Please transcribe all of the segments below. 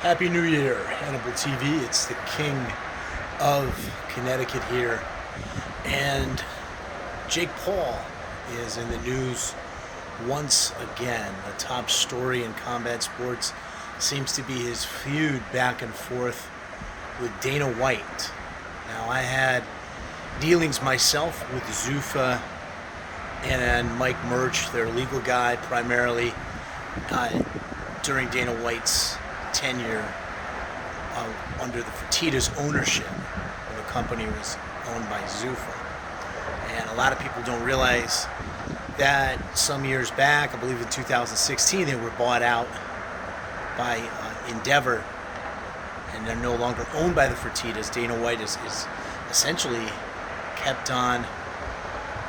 Happy New Year, Hannibal TV. It's the king of Connecticut here. And Jake Paul is in the news once again. The top story in combat sports seems to be his feud back and forth with Dana White. Now, I had dealings myself with Zuffa and Mike Murch, their legal guy, primarily during Dana White's tenure under the Fertitta's ownership when the company was owned by Zuffa. And a lot of people don't realize that some years back, I believe in 2016, they were bought out by Endeavor, and they're no longer owned by the Fertittas. Dana White is essentially kept on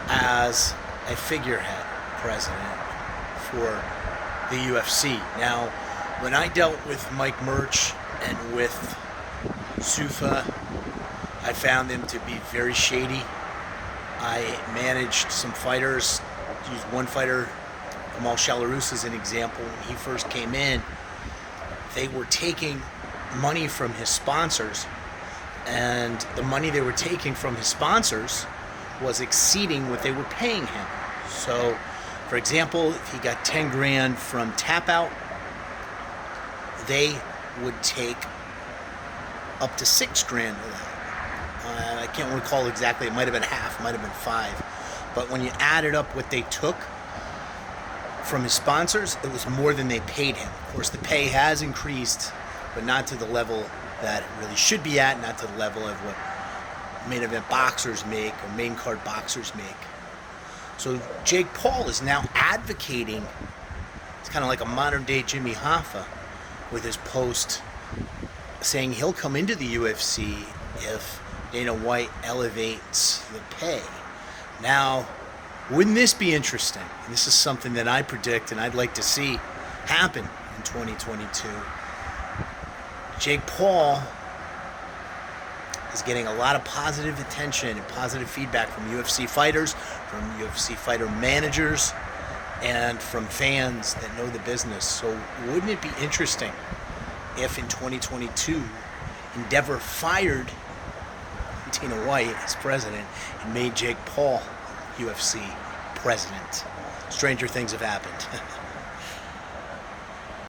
as a figurehead president for the UFC. Now, when I dealt with Mike Murch and with Zuffa, I found them to be very shady. I managed some fighters. Used one fighter, Kamal Shalarus, as an example. When he first came in, they were taking money from his sponsors, and the money they were taking from his sponsors was exceeding what they were paying him. So, for example, if he got 10 grand from Tap Out, they would take up to 6 grand of that. I can't recall exactly. It might have been half, might have been 5. But when you added up what they took from his sponsors, it was more than they paid him. Of course, the pay has increased, but not to the level that it really should be at, not to the level of what main event boxers make or main card boxers make. So Jake Paul is now advocating, it's kind of like a modern day Jimmy Hoffa with his post saying he'll come into the UFC if Dana White elevates the pay. Now, wouldn't this be interesting? And this is something that I predict and I'd like to see happen in 2022. Jake Paul is getting a lot of positive attention and positive feedback from UFC fighters, from UFC fighter managers, and from fans that know the business. So wouldn't it be interesting if in 2022 Endeavor fired Dana White as president and made Jake Paul UFC president? Stranger things have happened.